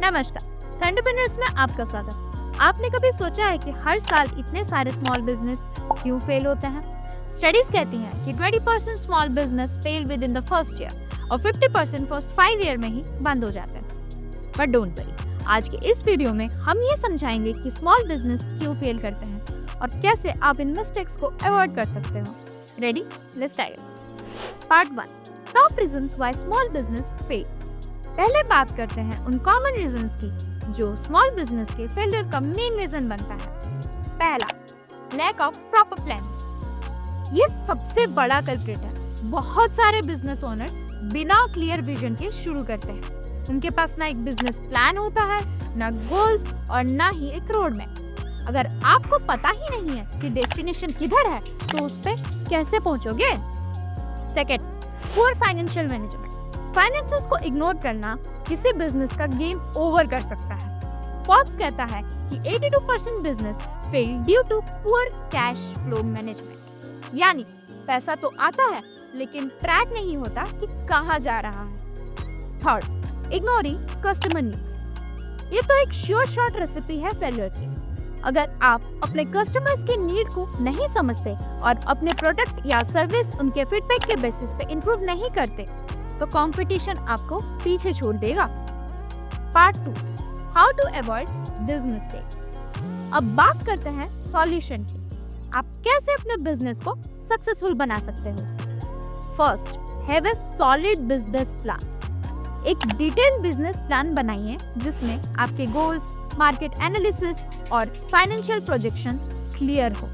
नमस्कार, एंटरप्रेन्योर्स में आपका स्वागत। आपने कभी सोचा है कि हर साल इतने सारे स्मॉल बिजनेस क्यों फेल होते हैं? स्टडीज कहती हैं कि 20% small business fail with in the first year और 50% फर्स्ट 5 ईयर में ही बंद हो जाते हैं। बट डोंट वरी, आज के इस वीडियो में हम ये समझाएंगे कि स्मॉल बिजनेस क्यों फेल करते हैं और कैसे आप इन मिस्टेक्स को अवॉइड कर सकते हो। Ready? Let's dive. Part 1, top reasons why small business fail. पहले बात करते हैं उन कॉमन रीजंस की जो स्मॉल बिजनेस के फेलियर का मेन रीजन बनता है। पहला, लैक ऑफ प्रॉपर प्लान। ये सबसे बड़ा कल्प्रिट है। बहुत सारे बिजनेस ओनर बिना क्लियर विजन के शुरू करते हैं। उनके पास ना एक बिजनेस प्लान होता है, ना गोल्स और ना ही एक रोड मैप। अगर आपको पता ही नहीं है कि डेस्टिनेशन किधर है तो उस पे कैसे पहुंचोगे? Second, poor financial management. Finances को इग्नोर करना किसी बिजनेस का गेम ओवर कर सकता है। फोर्ब्स कहता है कि 82% business fail due to poor cash flow management. यानी पैसा तो आता है लेकिन ट्रैक नहीं होता कि कहाँ जा रहा है। Third, ignoring customer needs. ये तो एक श्योर शॉर्ट रेसिपी है फेलियर की। अगर आप अपने कस्टमर्स की नीड को नहीं समझते और अपने प्रोडक्ट या सर्विस उनके फीडबैक के बेसिस पे इंप्रूव नहीं करते तो कंपटीशन आपको पीछे छोड़ देगा। Part 2, how to avoid this mistakes. अब बात करते हैं सॉल्यूशन की। आप कैसे अपने बिजनेस को सक्सेसफुल बना सकते हो। First, have a solid business plan. एक डिटेल्ड बिजनेस प्लान बनाइए जिसमें आपके गोल्स, मार्केट एनालिसिस और फाइनेंशियल प्रोजेक्शंस क्लियर हो।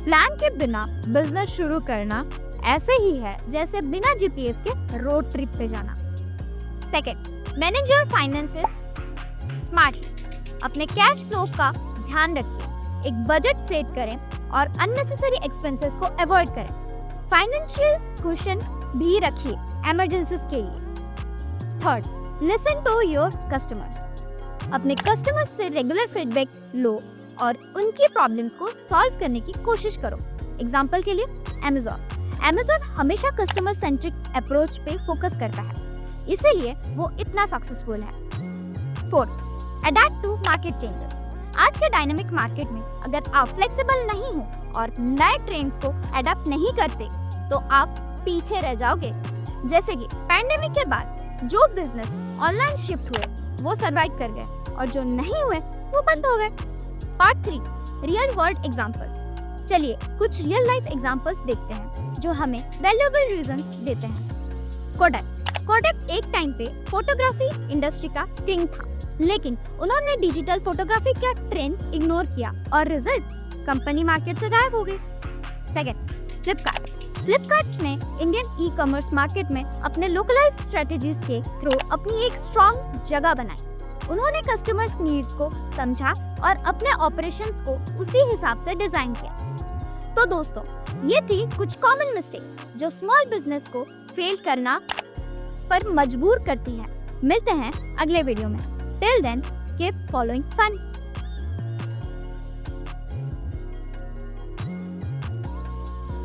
प्लान के बिना बिजनेस शुरू करना ऐसे ही है जैसे बिना जीपीएस के रोड ट्रिप पे जाना। Second, manage your finances smartly. अपने कैश फ्लो का ध्यान रखिए, एक बजट सेट करें और अननेसेसरी एक्सपेंसेस को अवॉइड करें। फाइनेंशियल कुशन भी रखिए इमरजेंसीज के लिए। Third, listen to your customers. अपने कस्टमर्स से रेगुलर फीडबैक लो और उनकी प्रॉब्लम्स को सॉल्व करने की कोशिश करो। एग्जाम्पल के लिए Amazon हमेशा कस्टमर सेंट्रिक अप्रोच पे फोकस करता है, इसीलिए वो इतना सक्सेसफुल है। Fourth, adapt to market changes. आज के डायनामिक मार्केट में अगर आप फ्लेक्सिबल नहीं हो और नए ट्रेंड्स को अडैप्ट नहीं करते तो आप पीछे रह जाओगे। जैसे कि पैंडेमिक के बाद जो बिजनेस ऑनलाइन शिफ्ट हुए वो सर्वाइव कर गए और जो नहीं हुए वो बंद हो गए। Part 3, real world examples. चलिए कुछ रियल लाइफ एग्जांपल्स देखते हैं जो हमें वैल्यूएबल रीजंस देते हैं। कोडैक एक टाइम पे फोटोग्राफी इंडस्ट्री का किंग था, लेकिन उन्होंने डिजिटल फोटोग्राफी का ट्रेंड इग्नोर किया और रिजल्ट, कंपनी मार्केट से गायब हो गई। सेकंड, फ्लिपकार्ट ने इंडियन ई कॉमर्स मार्केट में अपने लोकलाइज्ड स्ट्रेटजीज के थ्रू अपनी एक स्ट्रॉन्ग जगह बनाई। उन्होंने कस्टमर्स नीड्स को समझा और अपने ऑपरेशंस को उसी हिसाब से डिजाइन किया। तो दोस्तों, ये थी कुछ कॉमन मिस्टेक्स जो स्मॉल बिजनेस को फेल करना पर मजबूर करती हैं। मिलते हैं अगले वीडियो में। Till then, keep following fun.